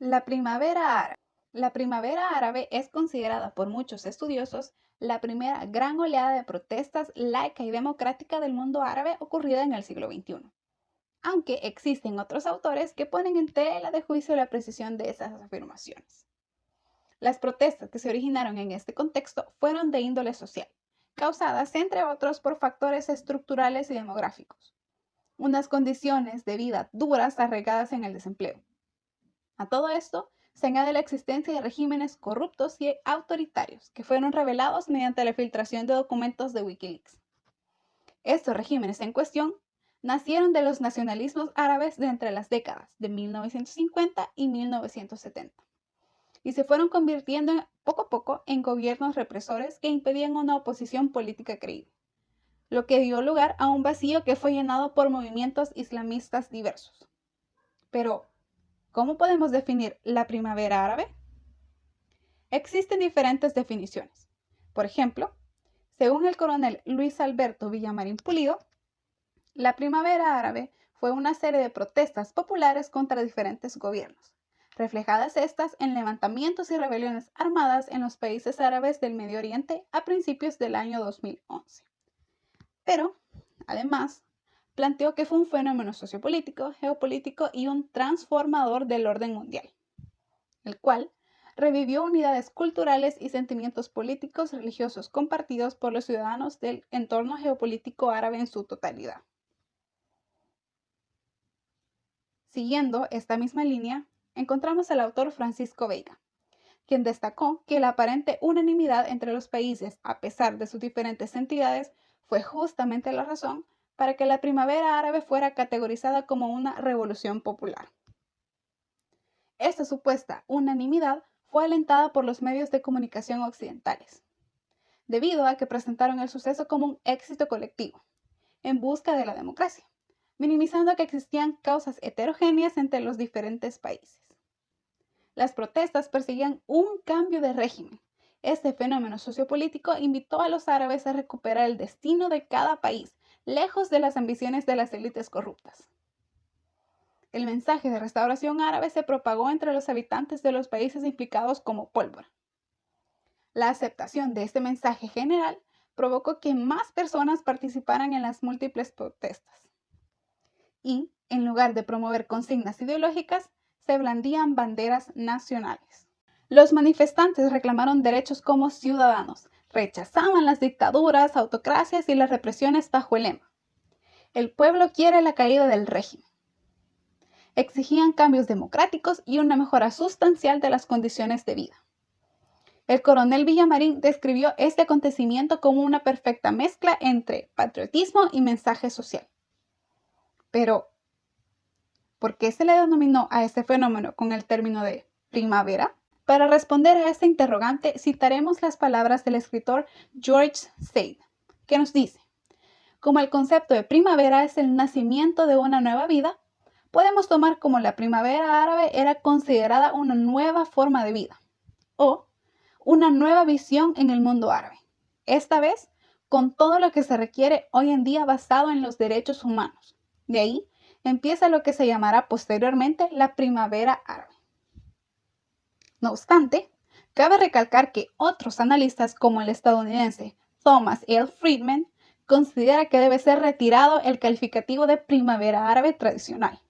La primavera árabe. La primavera árabe es considerada por muchos estudiosos la primera gran oleada de protestas laica y democrática del mundo árabe ocurrida en el siglo XXI, aunque existen otros autores que ponen en tela de juicio la precisión de esas afirmaciones. Las protestas que se originaron en este contexto fueron de índole social, causadas entre otros por factores estructurales y demográficos, unas condiciones de vida duras arraigadas en el desempleo. A todo esto se añade la existencia de regímenes corruptos y autoritarios que fueron revelados mediante la filtración de documentos de Wikileaks. Estos regímenes en cuestión nacieron de los nacionalismos árabes de entre las décadas de 1950 y 1970 y se fueron convirtiendo poco a poco en gobiernos represores que impedían una oposición política creíble, lo que dio lugar a un vacío que fue llenado por movimientos islamistas diversos. Pero, ¿cómo podemos definir la primavera árabe? Existen diferentes definiciones. Por ejemplo, según el coronel Luis Alberto Villamarín Pulido, la primavera árabe fue una serie de protestas populares contra diferentes gobiernos, reflejadas estas en levantamientos y rebeliones armadas en los países árabes del Medio Oriente a principios del año 2011. Pero, además, planteó que fue un fenómeno sociopolítico, geopolítico y un transformador del orden mundial, el cual revivió unidades culturales y sentimientos políticos religiosos compartidos por los ciudadanos del entorno geopolítico árabe en su totalidad. Siguiendo esta misma línea, encontramos al autor Francisco Veiga, quien destacó que la aparente unanimidad entre los países, a pesar de sus diferentes entidades, fue justamente la razón para que la primavera árabe fuera categorizada como una revolución popular. Esta supuesta unanimidad fue alentada por los medios de comunicación occidentales, debido a que presentaron el suceso como un éxito colectivo, en busca de la democracia, minimizando que existían causas heterogéneas entre los diferentes países. Las protestas perseguían un cambio de régimen. Este fenómeno sociopolítico invitó a los árabes a recuperar el destino de cada país, lejos de las ambiciones de las élites corruptas. El mensaje de restauración árabe se propagó entre los habitantes de los países implicados como pólvora. La aceptación de este mensaje general provocó que más personas participaran en las múltiples protestas. Y, en lugar de promover consignas ideológicas, se blandían banderas nacionales. Los manifestantes reclamaron derechos como ciudadanos, rechazaban las dictaduras, autocracias y las represiones bajo el lema: el pueblo quiere la caída del régimen. Exigían cambios democráticos y una mejora sustancial de las condiciones de vida. El coronel Villamarín describió este acontecimiento como una perfecta mezcla entre patriotismo y mensaje social. Pero, ¿por qué se le denominó a este fenómeno con el término de primavera? Para responder a este interrogante, citaremos las palabras del escritor George Sade, que nos dice: como el concepto de primavera es el nacimiento de una nueva vida, podemos tomar como la primavera árabe era considerada una nueva forma de vida, o una nueva visión en el mundo árabe, esta vez con todo lo que se requiere hoy en día basado en los derechos humanos. De ahí empieza lo que se llamará posteriormente la primavera árabe. No obstante, cabe recalcar que otros analistas como el estadounidense Thomas L. Friedman considera que debe ser retirado el calificativo de primavera árabe tradicional,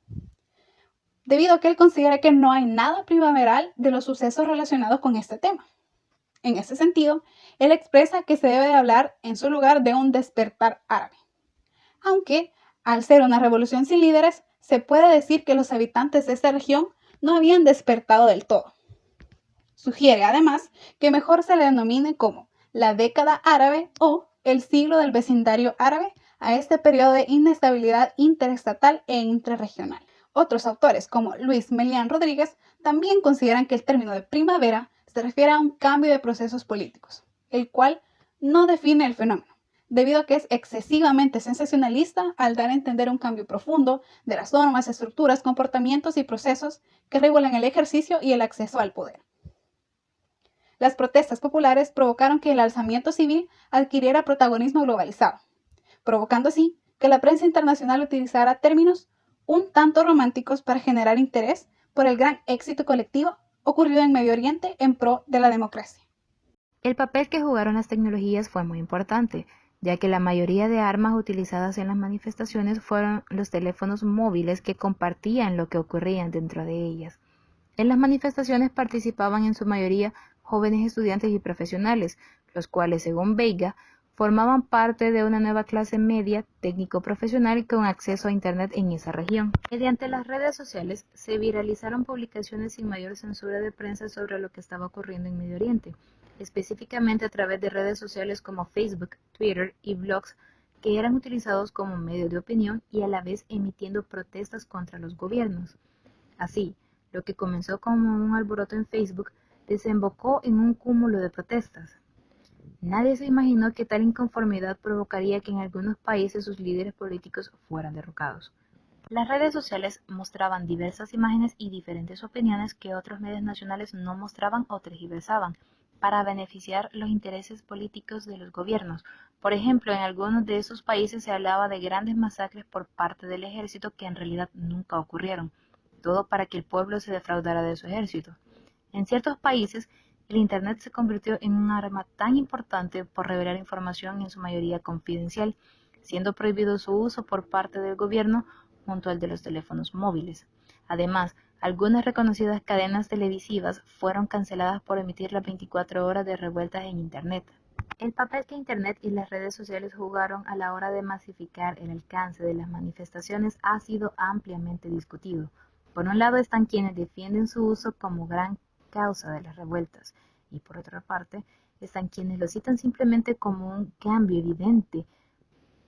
debido a que él considera que no hay nada primaveral de los sucesos relacionados con este tema. En ese sentido, él expresa que se debe de hablar en su lugar de un despertar árabe, aunque al ser una revolución sin líderes, se puede decir que los habitantes de esta región no habían despertado del todo. Sugiere además que mejor se le denomine como la década árabe o el siglo del vecindario árabe a este periodo de inestabilidad interestatal e interregional. Otros autores, como Luis Melián Rodríguez, también consideran que el término de primavera se refiere a un cambio de procesos políticos, el cual no define el fenómeno, debido a que es excesivamente sensacionalista al dar a entender un cambio profundo de las normas, estructuras, comportamientos y procesos que regulan el ejercicio y el acceso al poder. Las protestas populares provocaron que el alzamiento civil adquiriera protagonismo globalizado, provocando así que la prensa internacional utilizara términos un tanto románticos para generar interés por el gran éxito colectivo ocurrido en Medio Oriente en pro de la democracia. El papel que jugaron las tecnologías fue muy importante, ya que la mayoría de armas utilizadas en las manifestaciones fueron los teléfonos móviles que compartían lo que ocurría dentro de ellas. En las manifestaciones participaban en su mayoría jóvenes estudiantes y profesionales, los cuales, según Veiga, formaban parte de una nueva clase media técnico-profesional con acceso a Internet en esa región. Mediante las redes sociales se viralizaron publicaciones sin mayor censura de prensa sobre lo que estaba ocurriendo en Medio Oriente, específicamente a través de redes sociales como Facebook, Twitter y blogs que eran utilizados como medio de opinión y a la vez emitiendo protestas contra los gobiernos. Así, lo que comenzó como un alboroto en Facebook desembocó en un cúmulo de protestas. Nadie se imaginó que tal inconformidad provocaría que en algunos países sus líderes políticos fueran derrocados. Las redes sociales mostraban diversas imágenes y diferentes opiniones que otros medios nacionales no mostraban o tergiversaban para beneficiar los intereses políticos de los gobiernos. Por ejemplo, en algunos de esos países se hablaba de grandes masacres por parte del ejército que en realidad nunca ocurrieron, todo para que el pueblo se defraudara de su ejército. En ciertos países, el Internet se convirtió en un arma tan importante por revelar información en su mayoría confidencial, siendo prohibido su uso por parte del gobierno junto al de los teléfonos móviles. Además, algunas reconocidas cadenas televisivas fueron canceladas por emitir las 24 horas de revueltas en Internet. El papel que Internet y las redes sociales jugaron a la hora de masificar el alcance de las manifestaciones ha sido ampliamente discutido. Por un lado están quienes defienden su uso como gran causa de las revueltas, y por otra parte están quienes lo citan simplemente como un cambio evidente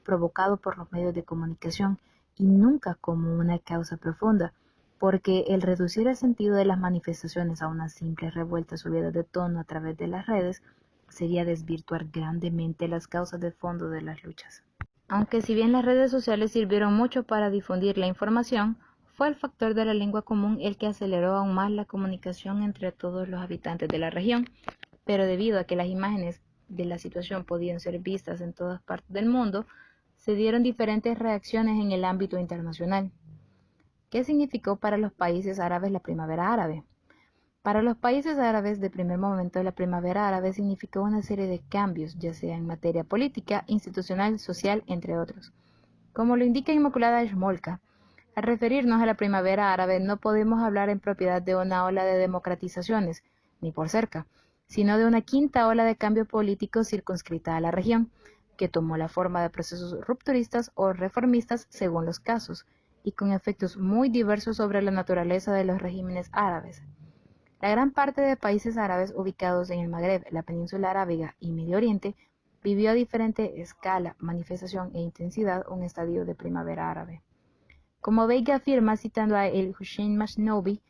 provocado por los medios de comunicación y nunca como una causa profunda, porque el reducir el sentido de las manifestaciones a una simple revuelta subida de tono a través de las redes sería desvirtuar grandemente las causas de fondo de las luchas. Aunque si bien las redes sociales sirvieron mucho para difundir la información, fue el factor de la lengua común el que aceleró aún más la comunicación entre todos los habitantes de la región, pero debido a que las imágenes de la situación podían ser vistas en todas partes del mundo, se dieron diferentes reacciones en el ámbito internacional. ¿Qué significó para los países árabes la primavera árabe? Para los países árabes de primer momento, la primavera árabe significó una serie de cambios, ya sea en materia política, institucional, social, entre otros. Como lo indica Inmaculada Shmolka, al referirnos a la primavera árabe no podemos hablar en propiedad de una ola de democratizaciones, ni por cerca, sino de una quinta ola de cambio político circunscrita a la región, que tomó la forma de procesos rupturistas o reformistas según los casos, y con efectos muy diversos sobre la naturaleza de los regímenes árabes. La gran parte de países árabes ubicados en el Magreb, la península arábiga y Medio Oriente vivió a diferente escala, manifestación e intensidad un estadio de primavera árabe. Como Veiga afirma citando a el Hussein Masnovi,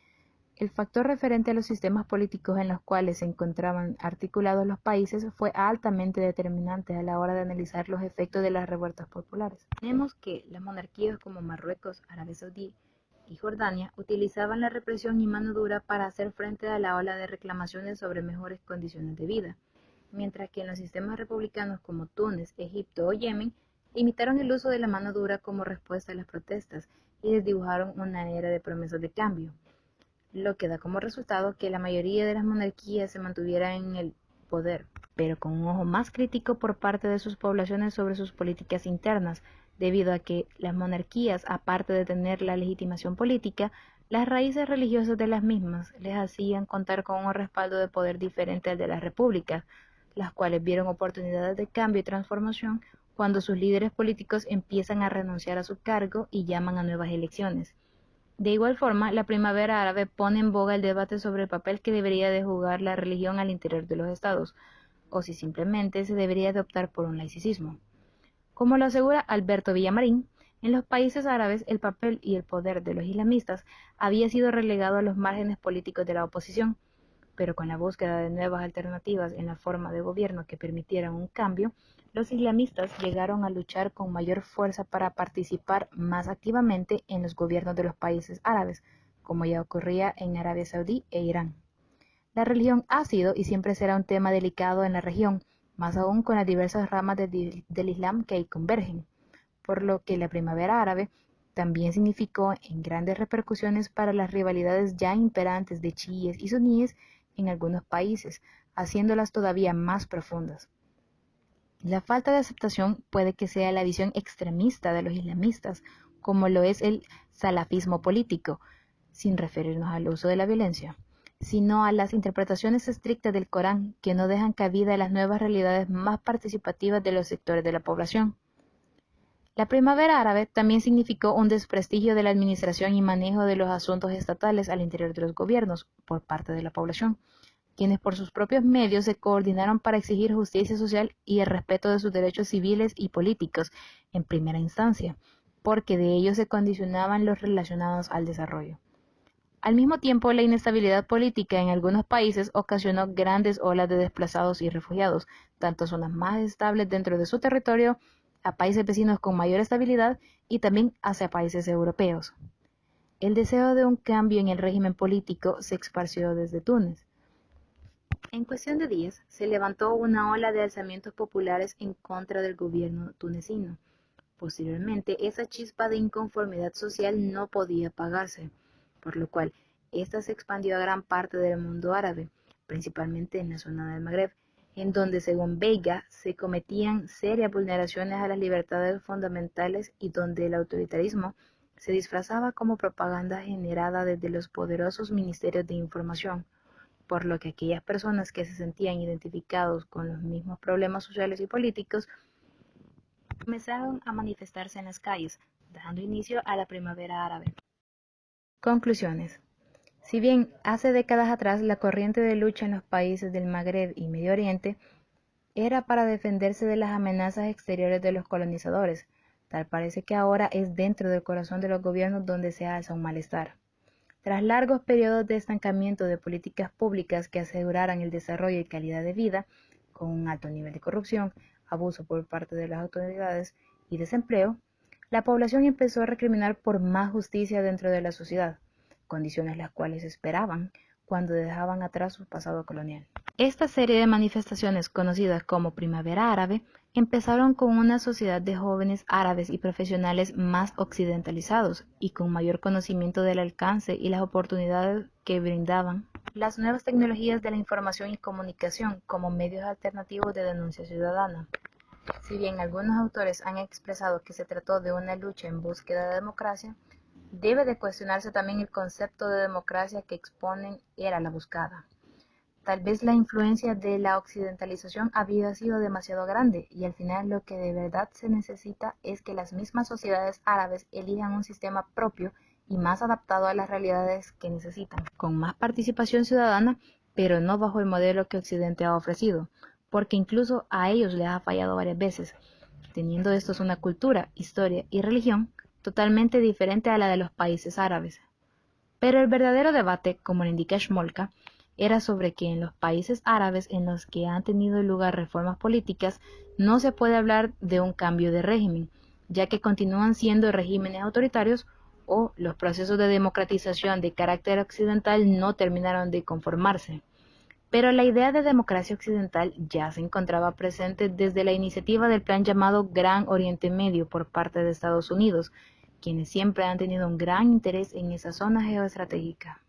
el factor referente a los sistemas políticos en los cuales se encontraban articulados los países fue altamente determinante a la hora de analizar los efectos de las revueltas populares. Tenemos que las monarquías como Marruecos, Arabia Saudí y Jordania utilizaban la represión y mano dura para hacer frente a la ola de reclamaciones sobre mejores condiciones de vida, mientras que en los sistemas republicanos como Túnez, Egipto o Yemen limitaron el uso de la mano dura como respuesta a las protestas y desdibujaron una era de promesas de cambio, lo que da como resultado que la mayoría de las monarquías se mantuvieran en el poder, pero con un ojo más crítico por parte de sus poblaciones sobre sus políticas internas, debido a que las monarquías, aparte de tener la legitimación política, las raíces religiosas de las mismas les hacían contar con un respaldo de poder diferente al de las repúblicas, las cuales vieron oportunidades de cambio y transformación cuando sus líderes políticos empiezan a renunciar a su cargo y llaman a nuevas elecciones. De igual forma, la primavera árabe pone en boga el debate sobre el papel que debería de jugar la religión al interior de los estados, o si simplemente se debería de optar por un laicismo. Como lo asegura Alberto Villamarín, en los países árabes el papel y el poder de los islamistas había sido relegado a los márgenes políticos de la oposición, pero con la búsqueda de nuevas alternativas en la forma de gobierno que permitieran un cambio, los islamistas llegaron a luchar con mayor fuerza para participar más activamente en los gobiernos de los países árabes, como ya ocurría en Arabia Saudí e Irán. La religión ha sido y siempre será un tema delicado en la región, más aún con las diversas ramas del Islam que ahí convergen, por lo que la primavera árabe también significó en grandes repercusiones para las rivalidades ya imperantes de chiíes y suníes en algunos países, haciéndolas todavía más profundas. La falta de aceptación puede que sea la visión extremista de los islamistas, como lo es el salafismo político, sin referirnos al uso de la violencia, sino a las interpretaciones estrictas del Corán que no dejan cabida a las nuevas realidades más participativas de los sectores de la población. La primavera árabe también significó un desprestigio de la administración y manejo de los asuntos estatales al interior de los gobiernos por parte de la población, quienes por sus propios medios se coordinaron para exigir justicia social y el respeto de sus derechos civiles y políticos en primera instancia, porque de ellos se condicionaban los relacionados al desarrollo. Al mismo tiempo, la inestabilidad política en algunos países ocasionó grandes olas de desplazados y refugiados, tanto a zonas más estables dentro de su territorio, a países vecinos con mayor estabilidad y también hacia países europeos. El deseo de un cambio en el régimen político se esparció desde Túnez. En cuestión de días, se levantó una ola de alzamientos populares en contra del gobierno tunecino. Posteriormente, esa chispa de inconformidad social no podía apagarse, por lo cual ésta se expandió a gran parte del mundo árabe, principalmente en la zona del Magreb, en donde, según Veiga, se cometían serias vulneraciones a las libertades fundamentales y donde el autoritarismo se disfrazaba como propaganda generada desde los poderosos ministerios de información, por lo que aquellas personas que se sentían identificados con los mismos problemas sociales y políticos comenzaron a manifestarse en las calles, dando inicio a la primavera árabe. Conclusiones. Si bien hace décadas atrás la corriente de lucha en los países del Magreb y Medio Oriente era para defenderse de las amenazas exteriores de los colonizadores, tal parece que ahora es dentro del corazón de los gobiernos donde se alza un malestar. Tras largos periodos de estancamiento de políticas públicas que aseguraran el desarrollo y calidad de vida, con un alto nivel de corrupción, abuso por parte de las autoridades y desempleo, la población empezó a recriminar por más justicia dentro de la sociedad, condiciones las cuales esperaban cuando dejaban atrás su pasado colonial. Esta serie de manifestaciones conocidas como Primavera Árabe empezaron con una sociedad de jóvenes árabes y profesionales más occidentalizados y con mayor conocimiento del alcance y las oportunidades que brindaban las nuevas tecnologías de la información y comunicación como medios alternativos de denuncia ciudadana. Si bien algunos autores han expresado que se trató de una lucha en búsqueda de democracia, debe de cuestionarse también el concepto de democracia que exponen era la buscada. Tal vez la influencia de la occidentalización había sido demasiado grande y al final lo que de verdad se necesita es que las mismas sociedades árabes elijan un sistema propio y más adaptado a las realidades que necesitan, con más participación ciudadana, pero no bajo el modelo que Occidente ha ofrecido, porque incluso a ellos les ha fallado varias veces, teniendo estos una cultura, historia y religión totalmente diferente a la de los países árabes. Pero el verdadero debate, como lo indica Smolka, era sobre que en los países árabes en los que han tenido lugar reformas políticas no se puede hablar de un cambio de régimen, ya que continúan siendo regímenes autoritarios o los procesos de democratización de carácter occidental no terminaron de conformarse. Pero la idea de democracia occidental ya se encontraba presente desde la iniciativa del plan llamado Gran Oriente Medio por parte de Estados Unidos, quienes siempre han tenido un gran interés en esa zona geoestratégica.